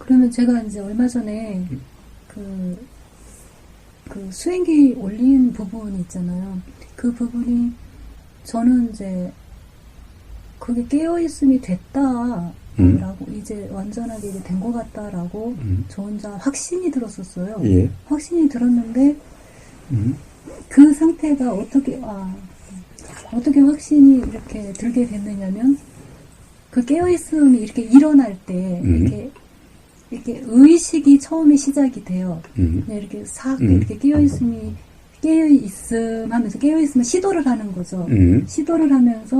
그러면 제가 이제 얼마 전에 그, 그 수행기 올린 부분이 있잖아요. 그 부분이 저는 이제 그게 깨어있음이 됐다라고 이제 완전하게 이제 된 것 같다라고 저 혼자 확신이 들었었어요. 예. 확신이 들었는데 그 상태가 어떻게 확신이 이렇게 들게 됐느냐면 그 깨어있음이 이렇게 일어날 때 이렇게 의식이 처음에 시작이 돼요. 그냥 이렇게 이렇게 깨어있음 하면서 깨어있으면 시도를 하는 거죠. 시도를 하면서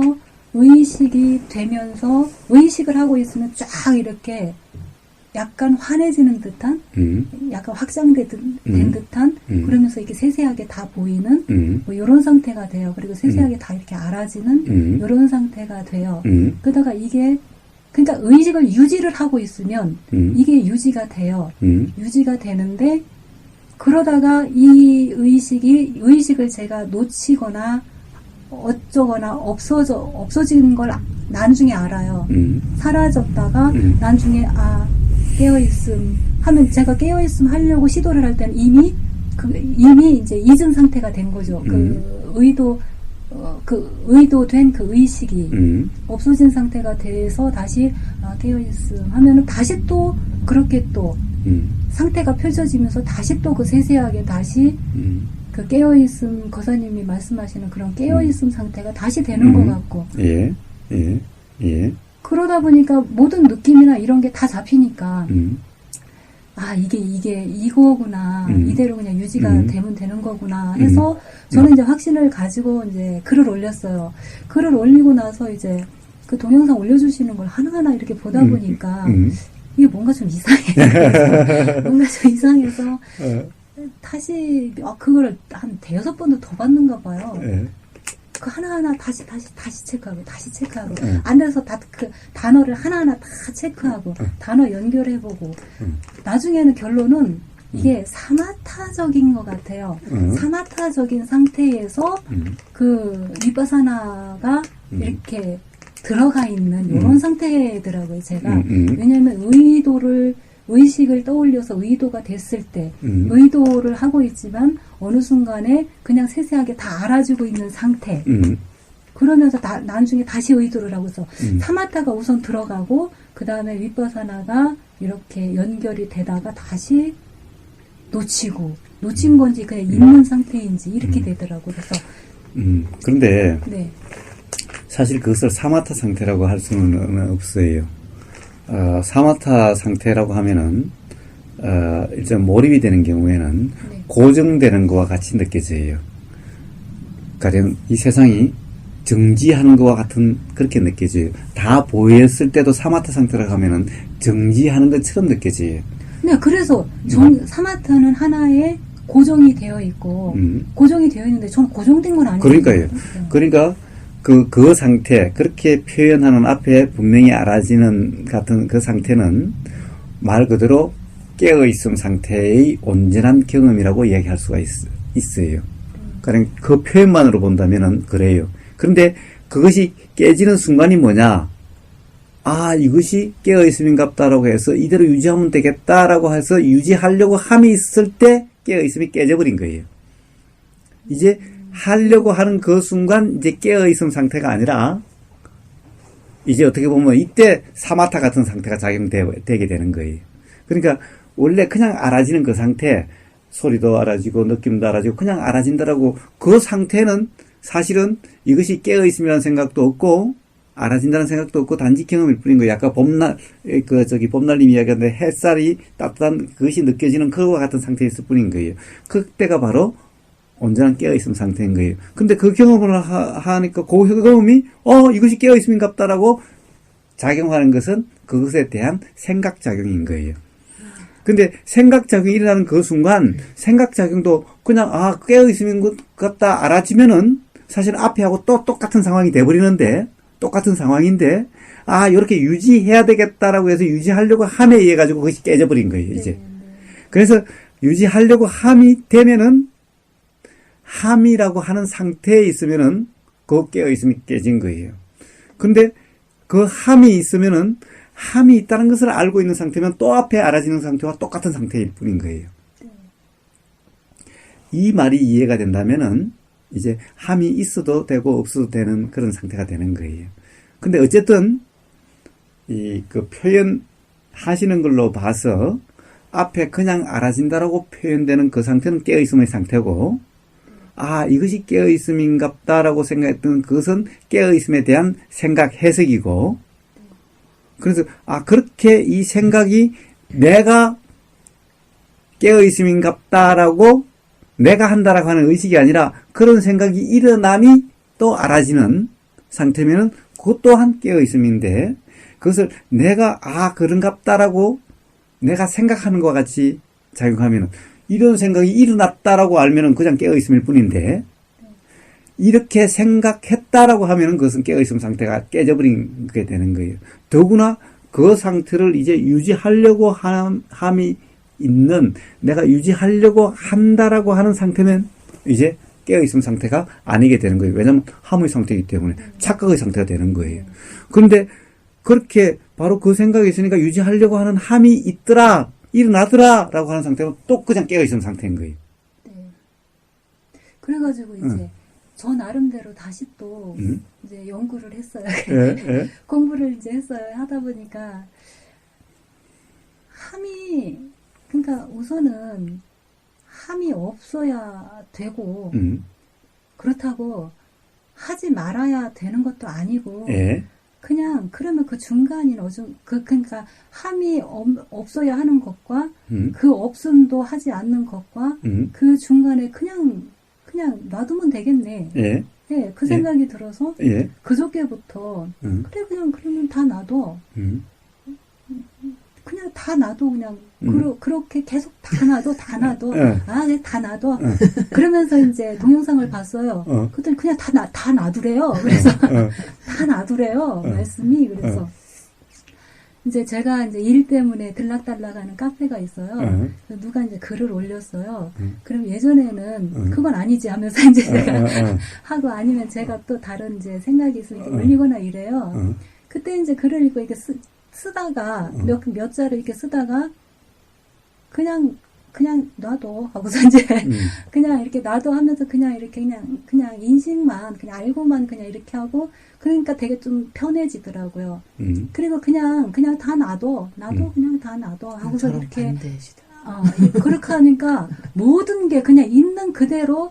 의식이 되면서 의식을 하고 있으면 쫙 이렇게 약간 환해지는 듯한, 약간 확장된 듯한, 그러면서 이렇게 세세하게 다 보이는, 뭐 이런 상태가 돼요. 그리고 세세하게 다 이렇게 알아지는, 이런 상태가 돼요. 그러다가 이게, 그러니까 의식을 유지를 하고 있으면, 이게 유지가 돼요. 유지가 되는데, 그러다가 이 의식을 제가 놓치거나, 어쩌거나 없어지는 걸 나중에 알아요. 사라졌다가, 나중에, 깨어있음 하면 제가 깨어있음 하려고 시도를 할 때는 이미 이제 잊은 상태가 된 거죠. 의도된 그 의식이 없어진 상태가 돼서 다시 깨어있음 하면은 다시 또 그렇게 또 상태가 펼쳐지면서 다시 또 그 세세하게 다시 그 깨어있음 거사님이 말씀하시는 그런 깨어있음 상태가 다시 되는 것 같고. 예. 그러다 보니까 모든 느낌이나 이런 게 다 잡히니까 이게 이거구나. 이대로 그냥 유지가 되면 되는 거구나 해서 저는 이제 확신을 가지고 이제 글을 올렸어요. 글을 올리고 나서 이제 그 동영상 올려주시는 걸 하나하나 이렇게 보다 보니까 이게 뭔가 좀 이상해. 뭔가 좀 이상해서 다시 그걸 한 대여섯 번도 더 봤는가 봐요. 그 하나하나 다시 체크하고 안 돼서 그 단어를 하나하나 다 체크하고 단어 연결해보고 나중에는 결론은 이게 사마타적인 것 같아요. 사마타적인 상태에서 그 위파사나가 이렇게 들어가 있는 이런 상태더라고요. 제가 왜냐하면 의식을 떠올려서 의도가 됐을 때 의도를 하고 있지만 어느 순간에 그냥 세세하게 다 알아주고 있는 상태. 그러면서 나중에 다시 의도를 하고서 사마타가 우선 들어가고 그 다음에 윗바사나가 이렇게 연결이 되다가 다시 놓친 건지 그냥 있는 상태인지 이렇게 되더라고요. 그래서 그런데 네. 사실 그것을 사마타 상태라고 할 수는 없어요. 사마타 상태라고 하면은 일단 몰입이 되는 경우에는 네. 고정되는 것과 같이 느껴져요. 가령 이 세상이 정지하는 것과 같은 그렇게 느껴져요. 다 보였을 때도 사마타 상태라고 하면은 정지하는 것처럼 느껴져요. 네, 그래서 사마타는 하나의 고정이 되어 있고 고정이 되어 있는데 저는 고정된 건 아니에요. 그러니까요. 그러니까 그 상태, 그렇게 표현하는 앞에 분명히 알아지는 같은 그 상태는 말 그대로 깨어있음 상태의 온전한 경험이라고 이야기할 수가 있어요. 그러니까 그 표현만으로 본다면은 그래요. 그런데 그것이 깨지는 순간이 뭐냐? 이것이 깨어있음인갑다라고 해서 이대로 유지하면 되겠다라고 해서 유지하려고 함이 있을 때 깨어있음이 깨져버린 거예요. 이제 하려고 하는 그 순간 이제 깨어있음 상태가 아니라 이제 어떻게 보면 이때 사마타 같은 상태가 작용되게 되는 거예요. 그러니까 원래 그냥 알아지는 그 상태, 소리도 알아지고 느낌도 알아지고 그냥 알아진다라고 그 상태는 사실은 이것이 깨어있음이라는 생각도 없고 알아진다는 생각도 없고 단지 경험일 뿐인 거예요. 아까 봄날님이 이야기했는데 햇살이 따뜻한 그것이 느껴지는 그와 같은 상태에 있을 뿐인 거예요. 그때가 바로 온전한 깨어있음 상태인 거예요. 근데 그 경험을 하니까 그 경험이 이것이 깨어있음인갑다라고 작용하는 것은 그것에 대한 생각작용인 거예요. 근데 생각작용이 일어나는 그 순간 생각작용도 그냥 깨어있음인 것 같다 알아지면은 사실 앞에 하고 또 똑같은 상황이 돼버리는데 똑같은 상황인데 이렇게 유지해야 되겠다라고 해서 유지하려고 함에 의해 가지고 그것이 깨져버린 거예요. 이제 그래서 유지하려고 함이 되면은 함이라고 하는 상태에 있으면은 그 깨어있음이 깨진 거예요. 근데 그 함이 있으면은 함이 있다는 것을 알고 있는 상태면 또 앞에 알아지는 상태와 똑같은 상태일 뿐인 거예요. 이 말이 이해가 된다면은 이제 함이 있어도 되고 없어도 되는 그런 상태가 되는 거예요. 근데 어쨌든 그 표현하시는 걸로 봐서 앞에 그냥 알아진다라고 표현되는 그 상태는 깨어있음의 상태고, 아, 이것이 깨어있음인갑다라고 생각했던 그것은 깨어있음에 대한 생각 해석이고, 그래서 아, 그렇게 이 생각이 내가 깨어있음인갑다라고 내가 한다라고 하는 의식이 아니라 그런 생각이 일어남이 또 알아지는 상태면은 그것 또한 깨어있음인데, 그것을 내가 아, 그런갑다라고 내가 생각하는 것과 같이 작용하면은 이런 생각이 일어났다라고 알면은 그냥 깨어있음일 뿐인데, 이렇게 생각했다라고 하면은 그것은 깨어있음 상태가 깨져버린 게 되는 거예요. 더구나 그 상태를 이제 유지하려고 함이 있는, 내가 유지하려고 한다라고 하는 상태는 이제 깨어있음 상태가 아니게 되는 거예요. 왜냐하면 함의 상태이기 때문에 착각의 상태가 되는 거예요. 그런데 그렇게 바로 그 생각이 있으니까 유지하려고 하는 함이 있더라, 일어나더라 라고 하는 상태는 또 그냥 깨어있음 상태인 거예요. 네. 그래가지고 이제 저 나름대로 다시 또 이제 연구를 했어요. 공부를 이제 했어요. 하다 보니까 함이, 그러니까 우선은 함이 없어야 되고 그렇다고 하지 말아야 되는 것도 아니고 그냥 그러면 그 중간인 그러니까 함이 없어야 하는 것과 그 없음도 하지 않는 것과 그 중간에 그냥 놔두면 되겠네. 예, 그 생각이 들어서 그저께부터 그래 그러면 다 놔둬. 그냥 다 놔둬. 그냥 그렇게 계속 다 놔둬. 아, 네, 다 놔둬. 그러면서 이제 동영상을 봤어요. 그랬더니 그냥 다 놔두래요. 그래서 다 놔두래요. 말씀이. 그래서 이제 제가 이제 일 때문에 들락달락하는 카페가 있어요. 그래서 누가 이제 글을 올렸어요. 그럼 예전에는 그건 아니지 하면서 이제 제가 하고, 아니면 제가 또 다른 이제 생각이 있으면 이제 올리거나 이래요. 그때 이제 글을 읽고 이렇게 쓰다가 몇 자를 이렇게 쓰다가 그냥 놔둬 하고서 이제 그냥 이렇게 놔둬 하면서 그냥 이렇게 그냥 인식만 그냥 알고만 그냥 이렇게 하고, 그러니까 되게 좀 편해지더라고요. 그리고 그냥 다 놔둬 그냥 다 놔둬 하고서 이렇게 그렇게 하니까 모든 게 그냥 있는 그대로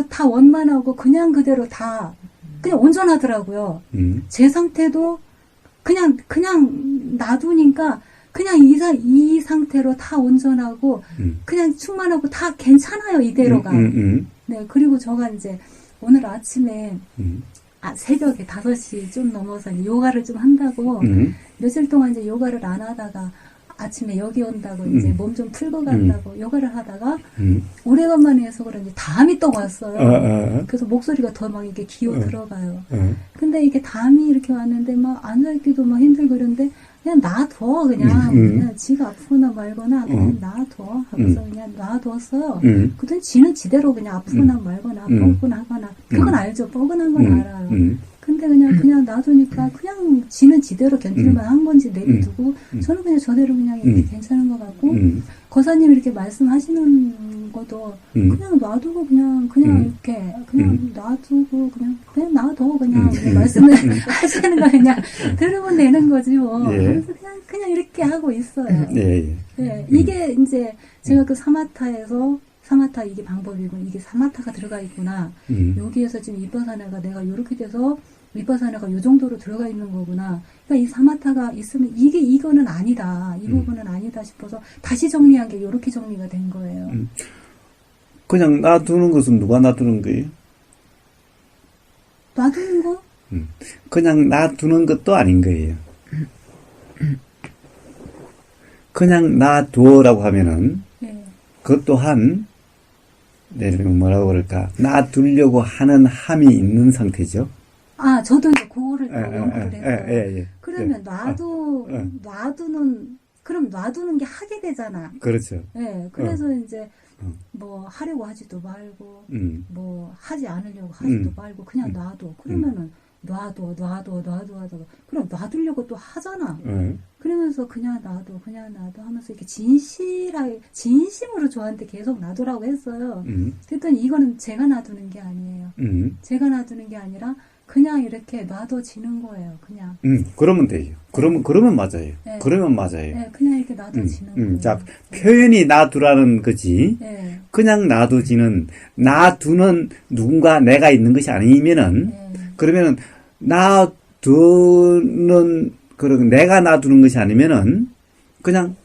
다 원만하고 그냥 그대로 다 그냥 온전하더라고요. 제 상태도 그냥 놔두니까 그냥 이 상태로 다 온전하고 그냥 충만하고 다 괜찮아요, 이대로가. 네, 그리고 저가 이제 오늘 아침에 새벽에 5시 좀 넘어서 이제 요가를 좀 한다고 며칠 동안 이제 요가를 안 하다가 아침에 여기 온다고 이제 몸 좀 풀고 간다고 요가를 하다가 오래간만에 해서 그런지 담이 또 왔어요. 그래서 목소리가 더 막 이렇게 기어 들어가요. 근데 이게 담이 이렇게 왔는데 막 앉아있기도 막 힘들고 그런데 그냥 놔둬 그냥 지가 아프거나 말거나 그냥 놔둬 하고서 그냥 놔뒀어요. 그랬더니 지는 지대로 그냥 아프거나 말거나 뻐근하거나 그건 알죠. 뻐근한 건 알아요. 근데 그냥 놔두니까 그냥 지는 지대로 견딜만 한 건지 내비두고 저는 그냥 저대로 그냥 이렇게 괜찮은 것 같고, 거사님이 이렇게 말씀하시는 것도 그냥 놔두고 그냥 이렇게 그냥 놔두고 그냥 놔둬 그냥 말씀을 하시는 거 그냥 들으면 되는 거지 뭐. 그래서 그냥 이렇게 하고 있어요. 이게 이제 제가 그 사마타 이게 방법이고 이게 사마타가 들어가 있구나. 여기에서 지금 위파사나가 내가 요렇게 돼서 위파사나가 요 정도로 들어가 있는 거구나. 그러니까 이 사마타가 있으면 이거는 아니다. 이 부분은 아니다 싶어서 다시 정리한 게 요렇게 정리가 된 거예요. 그냥 놔두는 것은 누가 놔두는 거예요? 놔두는 거? 그냥 놔두는 것도 아닌 거예요. 그냥 놔두어라고 하면은 그것 또한 뭐라고 그럴까, 놔두려고 하는 함이 있는 상태죠. 저도 이제 그거를 또 연구를 했어요. 그러면 그럼 놔두는 게 하게 되잖아. 그렇죠. 그래서 이제 뭐 하려고 하지도 말고 뭐 하지 않으려고 하지도 말고 그냥 놔둬. 그러면은 놔둬. 그럼 놔두려고 또 하잖아. 그러면서 그냥 놔둬 하면서 이렇게 진심으로 저한테 계속 놔두라고 했어요. 그랬더니 이거는 제가 놔두는 게 아니에요. 제가 놔두는 게 아니라 그냥 이렇게 놔둬지는 거예요. 그냥. 그러면 돼요. 그러면 맞아요. 네. 그러면 맞아요. 네, 그냥 이렇게 놔둬지는 거예요. 자, 표현이 놔두라는 거지. 네. 그냥 놔두지는, 놔두는 누군가 내가 있는 것이 아니면은, 그러면은, 내가 놔두는 것이 아니면은, 그냥,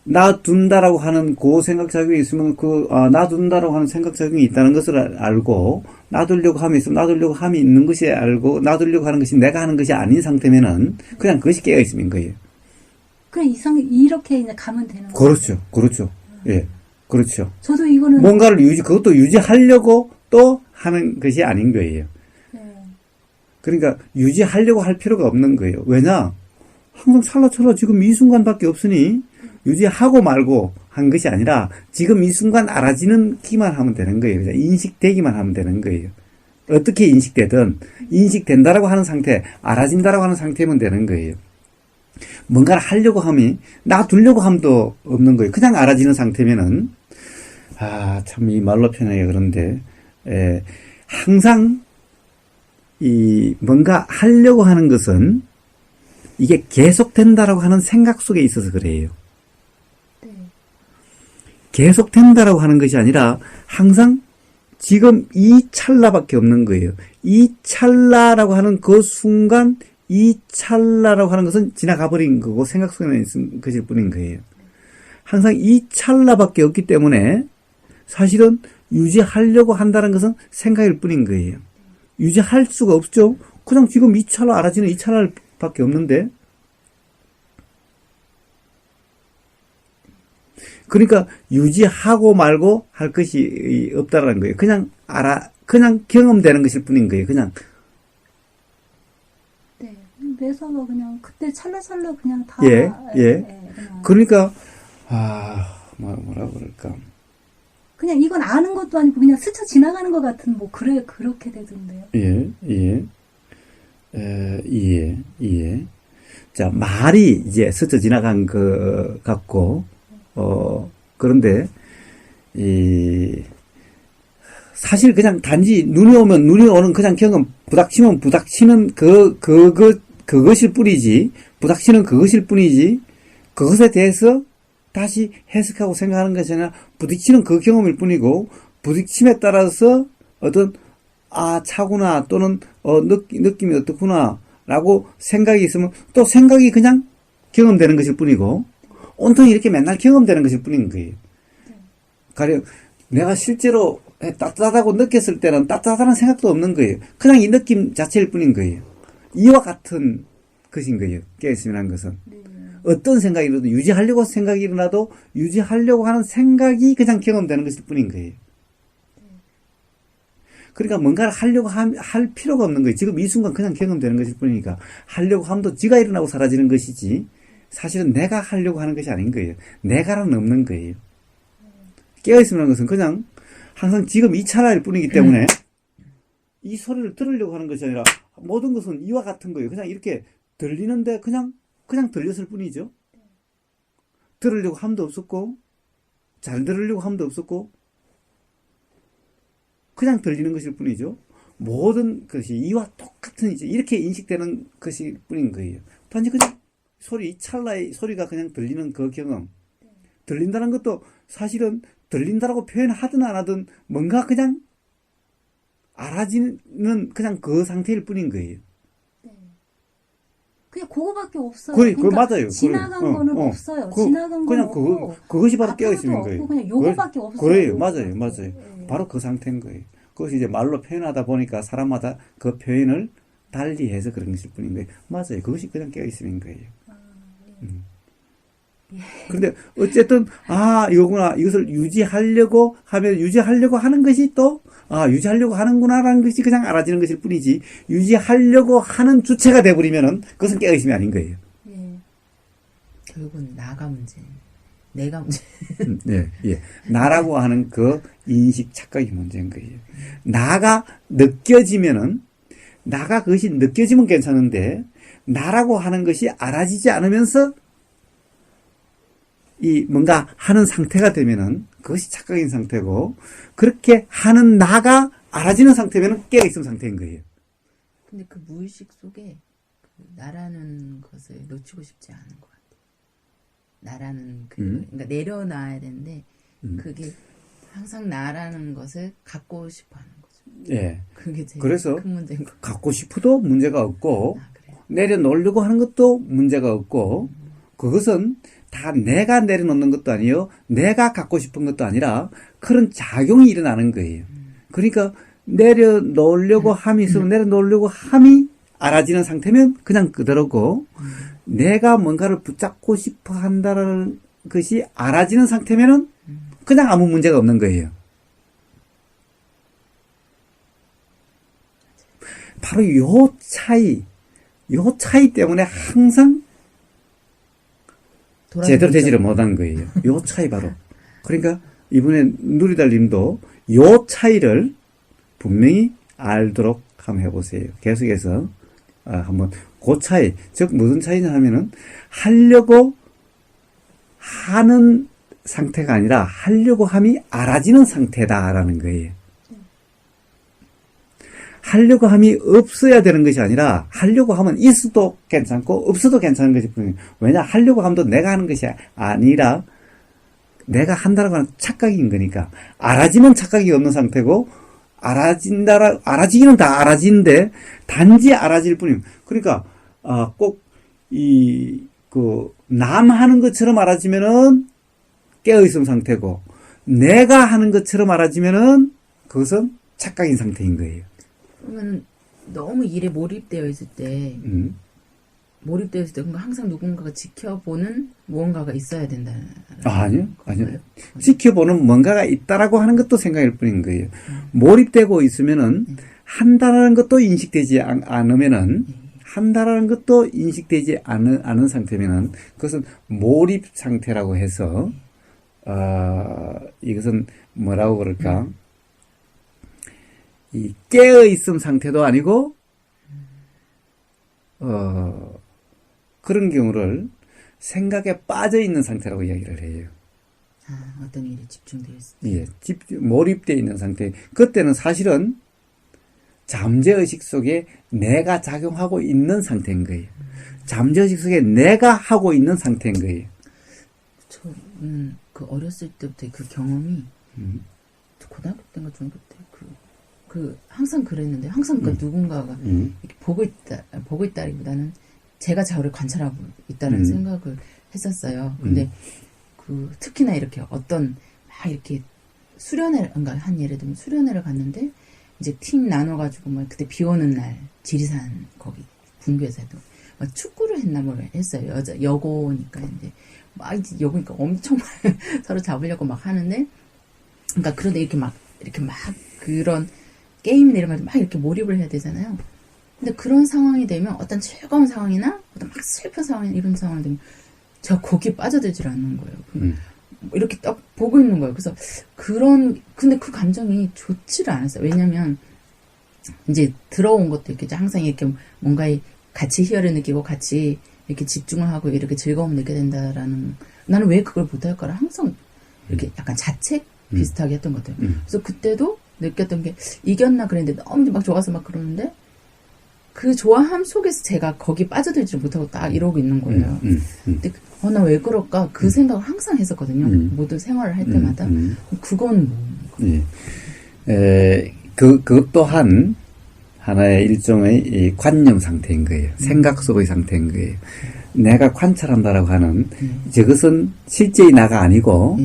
놔둔다라고 하는 그 생각작용이 있으면, 놔둔다라고 하는 생각작용이 있다는 것을 알고, 놔두려고 함이 있으면 놔두려고 함이 있는 것이 알고, 놔두려고 하는 것이 내가 하는 것이 아닌 상태면은, 그냥 그것이 깨어있음인 거예요. 그냥 이렇게 이제 가면 되는 거예요. 그렇죠. 예. 그렇죠. 저도 이거는. 뭔가를 그것도 유지하려고 또 하는 것이 아닌 거예요. 그러니까 유지하려고 할 필요가 없는 거예요. 왜냐? 항상 찰나찰나 지금 이 순간밖에 없으니 유지하고 말고 한 것이 아니라 지금 이 순간 알아지는 기만 하면 되는 거예요. 그냥 인식되기만 하면 되는 거예요. 어떻게 인식되든 인식된다라고 하는 상태, 알아진다라고 하는 상태면 되는 거예요. 뭔가를 하려고 함이 놔두려고 함도 없는 거예요. 그냥 알아지는 상태면은 참 이 말로 표현하기가 그런데 항상 이 뭔가 하려고 하는 것은 이게 계속된다라고 하는 생각 속에 있어서 그래요. 네. 계속된다라고 하는 것이 아니라 항상 지금 이 찰나밖에 없는 거예요. 이 찰나라고 하는 그 순간 이 찰나라고 하는 것은 지나가 버린 거고 생각 속에 있는 것일 뿐인 거예요. 항상 이 찰나밖에 없기 때문에 사실은 유지하려고 한다는 것은 생각일 뿐인 거예요. 유지할 수가 없죠. 그냥 지금 이 찰나 알아지는 이 찰나밖에 없는데. 그러니까 유지하고 말고 할 것이 없다라는 거예요. 그냥 그냥 경험되는 것일 뿐인 거예요. 그냥. 네. 매서워 그냥 그때 찰나찰나 그냥 다. 그냥. 그러니까 뭐라 그럴까. 그냥 이건 아는 것도 아니고 그냥 스쳐 지나가는 것 같은 그렇게 되던데요. 자, 말이 이제 스쳐 지나간 것 같고, 그런데, 사실 그냥 단지 눈이 오는 그냥 경험, 부닥치면 부닥치는 그것일 뿐이지, 부닥치는 그것일 뿐이지, 그것에 대해서 다시 해석하고 생각하는 것이 아니라 부딪히는 그 경험일 뿐이고 부딪힘에 따라서 어떤 차구나 또는 느낌이 어떻구나 라고 생각이 있으면 또 생각이 그냥 경험되는 것일 뿐이고 온통이 이렇게 맨날 경험되는 것일 뿐인 거예요. 가령 내가 실제로 따뜻하다고 느꼈을 때는 따뜻하다는 생각도 없는 거예요. 그냥 이 느낌 자체일 뿐인 거예요. 이와 같은 것인 거예요. 깨어있음이라는 것은. 어떤 생각이 일어나도 유지하려고 생각이 일어나도 유지하려고 하는 생각이 그냥 경험되는 것일 뿐인 거예요. 그러니까 뭔가를 하려고 할 필요가 없는 거예요. 지금 이 순간 그냥 경험되는 것일 뿐이니까 하려고 함도 지가 일어나고 사라지는 것이지 사실은 내가 하려고 하는 것이 아닌 거예요. 내가는 없는 거예요. 깨어있음이라는 것은 그냥 항상 지금 이 찰나일 뿐이기 때문에 이 소리를 들으려고 하는 것이 아니라 모든 것은 이와 같은 거예요. 그냥 이렇게 들리는데 그냥 들렸을 뿐이죠. 들으려고 함도 없었고, 잘 들으려고 함도 없었고, 그냥 들리는 것일 뿐이죠. 모든 것이 이와 똑같은 이제 이렇게 인식되는 것일 뿐인 거예요. 단지 그냥 이 찰나의 소리가 그냥 들리는 그 경험. 들린다는 것도 사실은 들린다라고 표현하든 안 하든 뭔가 그냥 알아지는 그냥 그 상태일 뿐인 거예요. 그냥 그거밖에 없어요. 그러니까 맞아요. 지나간 거는 없어요. 지나간 그냥 거는 없고 그것이 바로 깨어있는 거예요. 그냥 요거밖에 없어요. 그래요. 맞아요. 바로 그 상태인 거예요. 그것이 이제 말로 표현하다 보니까 사람마다 그 표현을 달리 해서 그런 것일 뿐인 거예요. 맞아요. 그것이 그냥 깨어있는 거예요. 그런데 어쨌든 이거구나. 이것을 유지하려고 하는 것이 또 유지하려고 하는구나라는 것이 그냥 알아지는 것일 뿐이지 유지하려고 하는 주체가 돼버리면은 그것은 깨어있음이 아닌 거예요. 결국은 나가 문제, 내가 문제. 나라고 하는 그 인식 착각이 문제인 거예요. 나가 느껴지면은 나가 그것이 느껴지면 괜찮은데 나라고 하는 것이 알아지지 않으면서 이 뭔가 하는 상태가 되면은 그것이 착각인 상태고, 그렇게 하는 나가 알아지는 상태면은 깨어있음 상태인 거예요. 근데 그 무의식 속에 그 나라는 것을 놓치고 싶지 않은 것 같아요. 나라는 그러니까 내려놔야 되는데 그게 항상 나라는 것을 갖고 싶어 하는 거죠. 예. 그게 제일 그래서 큰 문제인 것 같아요. 갖고 싶어도 문제가 없고, 그래요? 내려놓으려고 하는 것도 문제가 없고, 그것은 다 내가 내려놓는 것도 아니요, 내가 갖고 싶은 것도 아니라 그런 작용이 일어나는 거예요. 그러니까 내려놓으려고 함이 있으면 내려놓으려고 함이 알아지는 상태면 그냥 그대로고, 내가 뭔가를 붙잡고 싶어 한다는 것이 알아지는 상태면은 그냥 아무 문제가 없는 거예요. 바로 요 차이 때문에 항상 제대로 되지를 못한 거예요. 요 차이 바로. 그러니까 이번에 누리달님도 요 차이를 분명히 알도록 한번 해보세요. 계속해서 한번 그 차이, 즉 무슨 차이냐 하면은 하려고 하는 상태가 아니라 하려고 함이 알아지는 상태다라는 거예요. 하려고 함이 없어야 되는 것이 아니라 하려고 하면 있어도 괜찮고 없어도 괜찮은 것이 뿐이에요. 왜냐, 하려고 함도 내가 하는 것이 아니라 내가 한다라고 하는 착각인 거니까. 알아지면 착각이 없는 상태고, 알아지기는 다 알아지는데 단지 알아질 뿐입니다. 그러니까 꼭 남 하는 것처럼 알아지면은 깨어있음 상태고, 내가 하는 것처럼 알아지면은 그것은 착각인 상태인 거예요. 그러면 너무 일에 몰입되어 있을 때 그러니까 항상 누군가가 지켜보는 무언가가 있어야 된다는. 아니요. 지켜보는 뭔가가 있다라고 하는 것도 생각일 뿐인 거예요. 몰입되고 있으면은 한다라는 것도 인식되지 않으면은, 한다라는 것도 인식되지 않은 상태면은 그것은 몰입 상태라고 해서 이것은 뭐라고 그럴까? 이 깨어있음 상태도 아니고, 그런 경우를 생각에 빠져있는 상태라고 이야기를 해요. 어떤 일에 집중되어 있을 때. 예, 몰입되어 있는 상태. 그때는 사실은 잠재의식 속에 내가 작용하고 있는 상태인 거예요. 잠재의식 속에 내가 하고 있는 상태인 거예요. 저는 그 어렸을 때부터 그 경험이 고등학교 때인가 중학교 때 항상 그랬는데, 항상 그 누군가가 이렇게 보고 있다기보다는 제가 저를 관찰하고 있다는 생각을 했었어요. 근데 특히나 이렇게 어떤 막 이렇게 그러니까 한 예를 들면 수련회를 갔는데, 이제 팀 나눠가지고 막 그때 비 오는 날 지리산 거기 분교에서도 막 축구를 했나 뭘 했어요. 여고니까 이제 막 이제 여고니까 엄청 서로 잡으려고 막 하는데, 그러니까 그런데 이렇게 막 그런 게임이 내려가지고 막 이렇게 몰입을 해야 되잖아요. 근데 그런 상황이 되면, 어떤 즐거운 상황이나 어떤 막 슬픈 상황이나 이런 상황이 되면 제가 거기에 빠져들질 않는 거예요. 이렇게 딱 보고 있는 거예요. 그래서 근데 그 감정이 좋지를 않았어요. 왜냐면 이제 들어온 것도 이렇게 항상 이렇게 뭔가에 같이 희열을 느끼고 같이 이렇게 집중을 하고 이렇게 즐거움을 느끼게 된다라는, 나는 왜 그걸 못할까를 항상 이렇게 약간 자책 비슷하게 했던 것 같아요. 그래서 그때도 느꼈던 게, 이겼나 그랬는데 너무 막 좋아서 막 그러는데, 그 좋아함 속에서 제가 거기 빠져들지 못하고 딱 이러고 있는 거예요. 근데 나 왜 그럴까? 그 생각을 항상 했었거든요. 모든 생활을 할 때마다. 그건 그 또한 하나의 일종의 이 관념 상태인 거예요. 생각 속의 상태인 거예요. 내가 관찰한다라고 하는, 저것은 실제의 나가 아니고,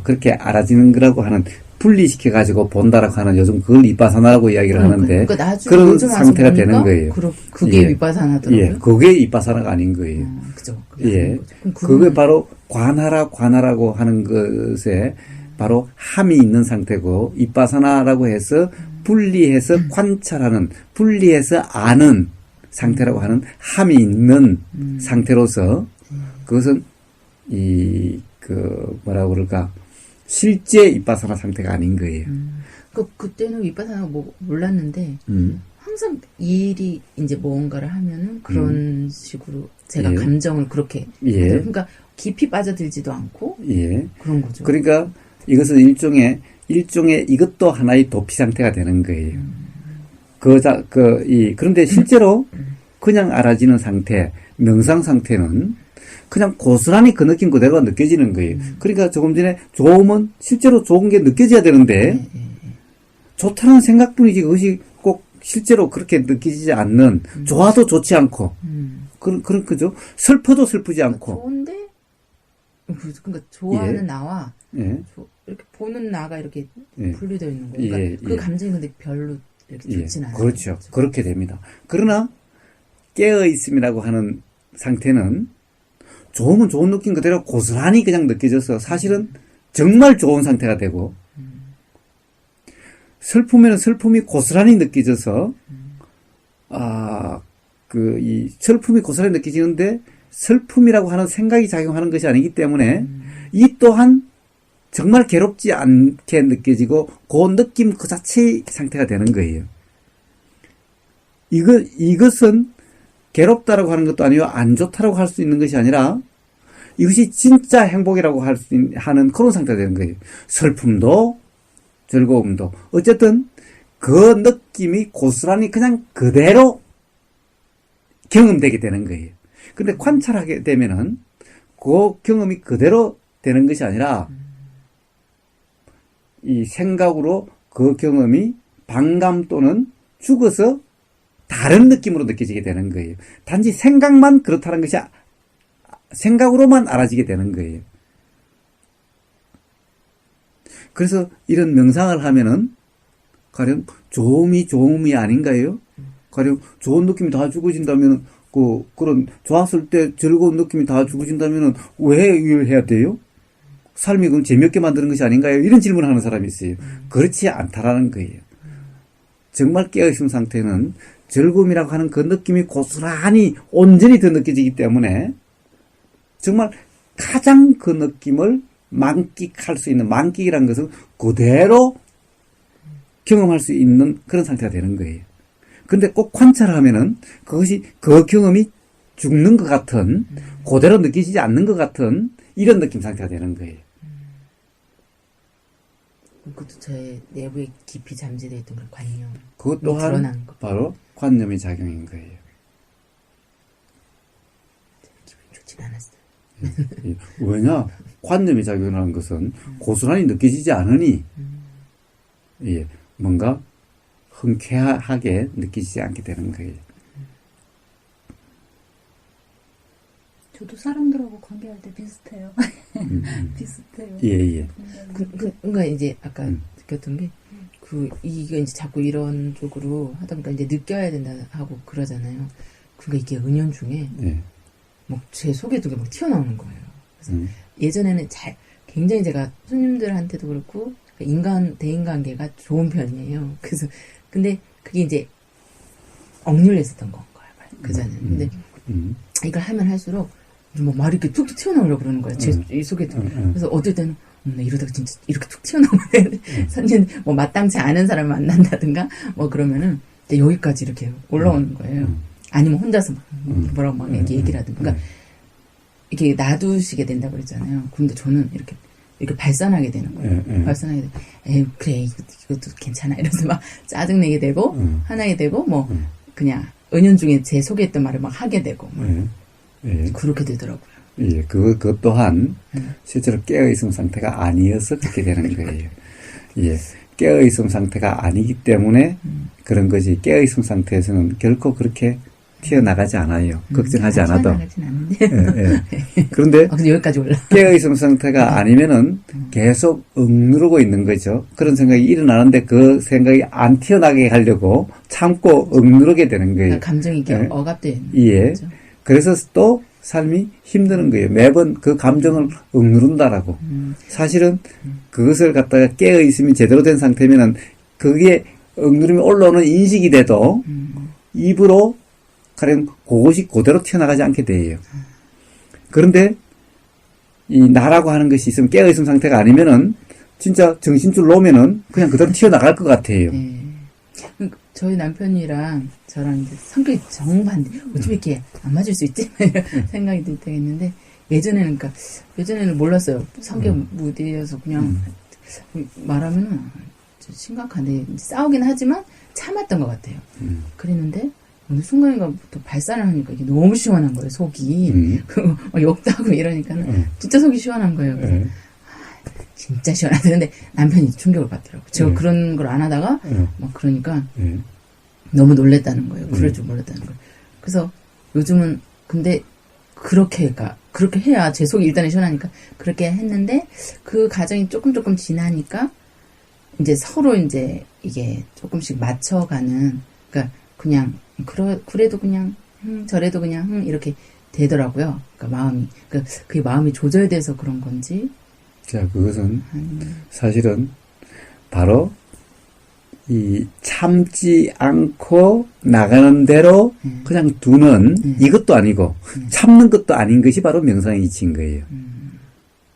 그렇게 알아지는 거라고 하는, 분리시켜가지고 본다라고 하는, 요즘 그걸 위파사나라고 이야기를 하는데, 그러니까 그런 상태가 되는 거예요. 그게 위파사나더라고요. 예, 그게 위파사나가 아닌 거예요. 그죠. 예, 그게 바로 관하라고 하는 것에 바로 함이 있는 상태고, 위파사나라고 해서 분리해서 관찰하는, 분리해서 아는 상태라고 하는 함이 있는 상태로서, 그것은 뭐라고 그럴까, 실제 위파사나 상태가 아닌 거예요. 그때는 위파사나 몰랐는데, 항상 이 일이 이제 뭔가를 하면은 그런 식으로 제가 예. 감정을 그렇게 예. 그러니까 깊이 빠져들지도 않고 예. 그런 거죠. 그러니까 이것은 일종의 이것도 하나의 도피 상태가 되는 거예요. 그런데 실제로 그냥 알아지는 상태, 명상 상태는 그냥 고스란히 그 느낌 그대로가 느껴지는 거예요. 그러니까 조금 전에 좋으면 실제로 좋은 게 느껴져야 되는데 좋다는 생각뿐이지 그것이 꼭 실제로 그렇게 느껴지지 않는 좋아도 좋지 않고 그런 거죠. 슬퍼도 슬프지 않고 좋은데 그러니까 좋아하는 예. 나와 예. 이렇게 보는 나가 이렇게 예. 분리되어 있는 거예요. 그러니까 예, 그 예. 감정이 근데 별로 이렇게 예, 좋진 않아요. 그렇죠. 그렇게 됩니다. 그러나 깨어 있음이라고 하는 상태는 좋으면 좋은 느낌 그대로 고스란히 그냥 느껴져서 사실은 정말 좋은 상태가 되고 슬프면 슬픔이 고스란히 느껴져서 이 슬픔이 고스란히 느껴지는데 슬픔이라고 하는 생각이 작용하는 것이 아니기 때문에 이 또한 정말 괴롭지 않게 느껴지고 그 느낌 그 자체의 상태가 되는 거예요. 이것은 괴롭다라고 하는 것도 아니고 안 좋다라고 할 수 있는 것이 아니라 이것이 진짜 행복이라고 하는 그런 상태가 되는 거예요. 슬픔도 즐거움도 어쨌든 그 느낌이 고스란히 그냥 그대로 경험되게 되는 거예요. 근데 관찰하게 되면은 그 경험이 그대로 되는 것이 아니라 이 생각으로 그 경험이 반감 또는 죽어서 다른 느낌으로 느껴지게 되는 거예요. 단지 생각만 그렇다는 것이 생각으로만 알아지게 되는 거예요. 그래서 이런 명상을 하면은 가령 좋음이 아닌가요? 가령 좋은 느낌이 다 죽어진다면 그런 좋았을 때 즐거운 느낌이 다 죽어진다면은 왜 이걸 해야 돼요? 삶이 그럼 재미없게 만드는 것이 아닌가요? 이런 질문을 하는 사람이 있어요. 그렇지 않다라는 거예요. 정말 깨어있음 상태는 즐거움이라고 하는 그 느낌이 고스란히 온전히 더 느껴지기 때문에 정말 가장 그 느낌을 만끽할 수 있는 만끽이라는 것은 그대로 경험할 수 있는 그런 상태가 되는 거예요. 근데 꼭 관찰하면은 그것이 그 경험이 죽는 것 같은 그대로 느껴지지 않는 것 같은 이런 느낌 상태가 되는 거예요. 그것도 저의 내부에 깊이 잠재되어 있던 그런 관념. 그것 또한 드러나는 거. 바로 관념의 작용인 거예요. 기분이 좋진 않았어요. 왜냐? 관념의 작용이라는 것은 고스란히 느껴지지 않으니 뭔가 흔쾌하게 느끼지 않게 되는 거예요. 저도 사람들하고 관계할 때 비슷해요. 비슷해요. 예. 그러니까 이제 아까 느꼈던 게 이게 이제 자꾸 이런 쪽으로 하다 보니까 이제 느껴야 된다 하고 그러잖아요. 그러니까 이게 은연중에 막 제 속에도 막 튀어나오는 거예요. 그래서 예전에는 굉장히 제가 손님들한테도 그렇고 대인관계가 좋은 편이에요. 그래서 근데 그게 이제 억눌려 있었던 건 거예요. 그전에는. 근데 이걸 하면 할수록 뭐 말이 이렇게 툭툭 튀어나오려고 그러는 거예요. 제 속에도. 그래서 어떨 때는 나 이러다가 진짜 이렇게 툭 튀어나오네. 선진 뭐 마땅치 않은 사람을 만난다든가 뭐 그러면은 여기까지 이렇게 올라오는 거예요. 아니면 혼자서 뭐라고 막 얘기를 하든가. 그러니까 이렇게 놔두시게 된다고 그랬잖아요. 근데 저는 이렇게 발산하게 되는 거예요. 발산하게 되고, 그래, 이것도 괜찮아. 이러면서 막 짜증내게 되고, 화나게 되고, 뭐, 그냥, 은연중에 제 속에 있던 말을 막 하게 되고, 그렇게 되더라고요. 예, 그것 또한 실제로 깨어있음 상태가 아니어서 그렇게 되는 거예요. 예, 깨어있음 상태가 아니기 때문에 그런 거지, 깨어있음 상태에서는 결코 그렇게 튀어나가지 않아요. 걱정하지 않아도. 튀어나가진 않는데. 그런데 근데 여기까지 올라. 깨어있음 상태가 아니면은 계속 억누르고 있는 거죠. 그런 생각이 일어나는데 그 생각이 안 튀어나게 하려고 참고 억누르게 되는 거예요. 감정이 이렇게 억압되어 있는 예. 거죠. 그래서 또 삶이 힘드는 거예요. 매번 그 감정을 억누른다라고. 사실은 그것을 갖다가 깨어있음이 제대로 된 상태면은 그게 억누름이 올라오는 인식이 돼도 입으로 가령 그것이 그대로 튀어나가지 않게 돼요. 그런데 이 나라고 하는 것이 있으면 깨어있음 상태가 아니면은 진짜 정신줄 놓으면은 그냥 그대로 튀어나갈 것 같아요. 저희 남편이랑 저랑 이제 성격이 정반대. 어쩜 이렇게 안 맞을 수 있지? 이런 생각이 들 때가 있는데, 예전에는 몰랐어요. 성격 무디여서 그냥 말하면은 심각한데, 심각하긴 하지만 참았던 것 같아요. 그랬는데, 어느 순간인가부터 발산을 하니까 이게 너무 시원한 거예요, 속이. 욕도 하고 이러니까는 진짜 속이 시원한 거예요. 그래서 진짜 시원하다. 근데 남편이 충격을 받더라고요. 제가 그런 걸 안 하다가 막 그러니까 너무 놀랬다는 거예요. 그럴 줄 몰랐다는 거예요. 그래서 요즘은 근데 그렇게 해야 제 속이 일단은 시원하니까 그렇게 했는데 그 과정이 조금 지나니까 이제 서로 이제 이게 조금씩 맞춰가는 그러니까 그냥 그래도 그냥 저래도 그냥 이렇게 되더라고요. 그러니까 마음이 그게 마음이 조절돼서 그런 건지. 자, 그것은 사실은 바로 이 참지 않고 나가는 대로 그냥 두는 이것도 아니고 참는 것도 아닌 것이 바로 명상의 이치인 거예요.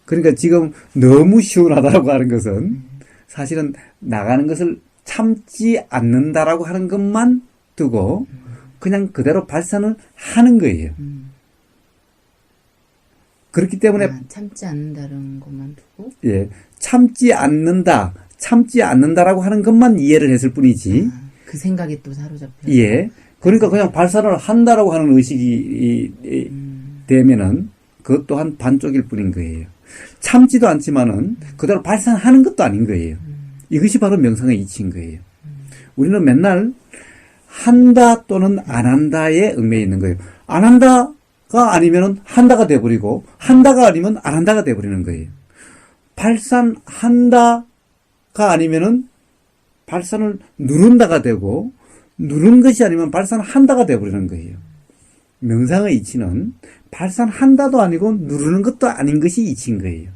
그러니까 지금 너무 시원하다고 하는 것은 사실은 나가는 것을 참지 않는다라고 하는 것만 두고 그냥 그대로 발산을 하는 거예요. 그렇기 때문에 참지 않는다는 것만 두고 예, 참지 않는다라고 하는 것만 이해를 했을 뿐이지. 그 생각이 또 사로잡혀. 예. 그러니까 그냥 발산을 한다라고 하는 의식이 되면은 그것 또한 반쪽일 뿐인 거예요. 참지도 않지만은 그대로 발산하는 것도 아닌 거예요. 이것이 바로 명상의 이치인 거예요. 우리는 맨날 한다 또는 안 한다에 얽매여 있는 거예요. 안 한다가 아니면은 한다가 돼버리고 한다가 아니면 안 한다가 돼버리는 거예요. 발산한다가 아니면은 발산을 누른다가 되고 누른 것이 아니면 발산한다가 돼버리는 거예요. 명상의 이치는 발산한다도 아니고 누르는 것도 아닌 것이 이치인 거예요.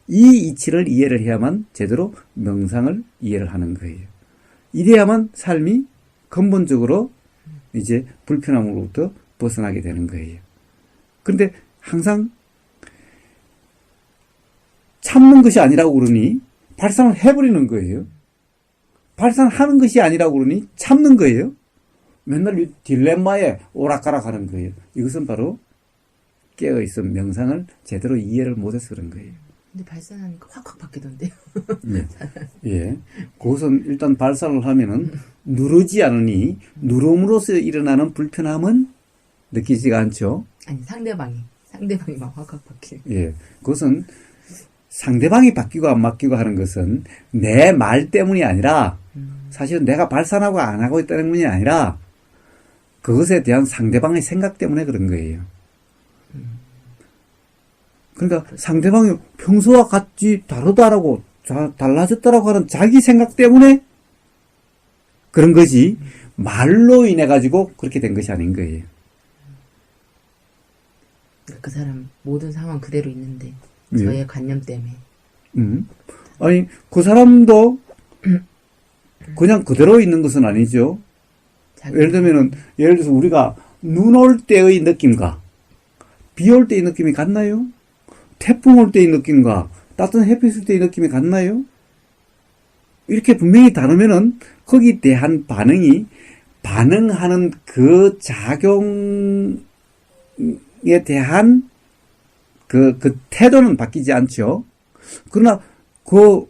이 이치를 이해를 해야만 제대로 명상을 이해를 하는 거예요. 이래야만 삶이 근본적으로 이제 불편함으로부터 벗어나게 되는 거예요. 그런데 항상 참는 것이 아니라고 그러니 발산을 해버리는 거예요. 발산하는 것이 아니라고 그러니 참는 거예요. 맨날 이 딜레마에 오락가락 하는 거예요. 이것은 바로 깨어있음 명상을 제대로 이해를 못해서 그런 거예요. 근데 발산하니까 확확 바뀌던데요. 예. 예. 그것은 일단 발산을 하면은 누르지 않으니 누름으로써 일어나는 불편함은 느끼지가 않죠. 아니 상대방이 막 확확 바뀌. 예. 그것은 상대방이 바뀌고 안 바뀌고 하는 것은 내 말 때문이 아니라 사실은 내가 발산하고 안 하고 있다는 때문이 아니라 그것에 대한 상대방의 생각 때문에 그런 거예요. 그러니까 상대방이 평소와 같이 다르다라고 달라졌다라고 하는 자기 생각 때문에 그런 것이 말로 인해 가지고 그렇게 된 것이 아닌 거예요. 그 사람 모든 상황 그대로 있는데 예. 저의 관념 때문에. 아니 그 사람도 그냥 그대로 있는 것은 아니죠. 예를 들어서 우리가 눈 올 때의 느낌과 비 올 때의 느낌이 같나요? 태풍 올 때의 느낌과 따뜻한 햇빛 올 때의 느낌이 같나요? 이렇게 분명히 다르면은 거기에 대한 반응하는 그 작용에 대한 그 태도는 바뀌지 않죠. 그러나 그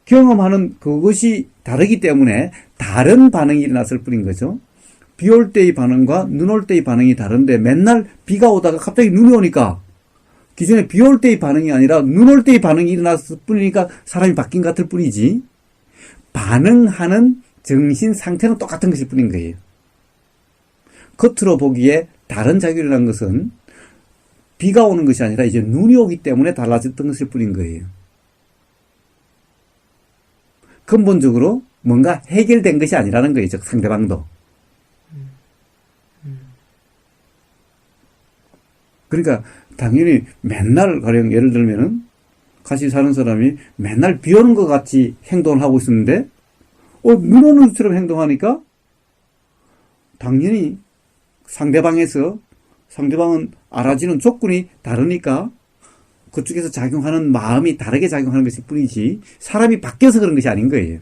경험하는 그것이 다르기 때문에 다른 반응이 일어났을 뿐인 거죠. 비 올 때의 반응과 눈 올 때의 반응이 다른데 맨날 비가 오다가 갑자기 눈이 오니까 기존에 비 올 때의 반응이 아니라 눈 올 때의 반응이 일어났을 뿐이니까 사람이 바뀐 것 같을 뿐이지 반응하는 정신 상태는 똑같은 것일 뿐인 거예요. 겉으로 보기에 다른 작용이 일어난 것은 비가 오는 것이 아니라 이제 눈이 오기 때문에 달라졌던 것일 뿐인 거예요. 근본적으로 뭔가 해결된 것이 아니라는 거예요. 즉 상대방도. 그러니까 당연히 맨날 가령 예를 들면은 같이 사는 사람이 맨날 비 오는 것 같이 행동을 하고 있었는데 눈 오는 것처럼 행동하니까 당연히 상대방은 알아지는 조건이 다르니까 그쪽에서 작용하는 마음이 다르게 작용하는 것일 뿐이지 사람이 바뀌어서 그런 것이 아닌 거예요.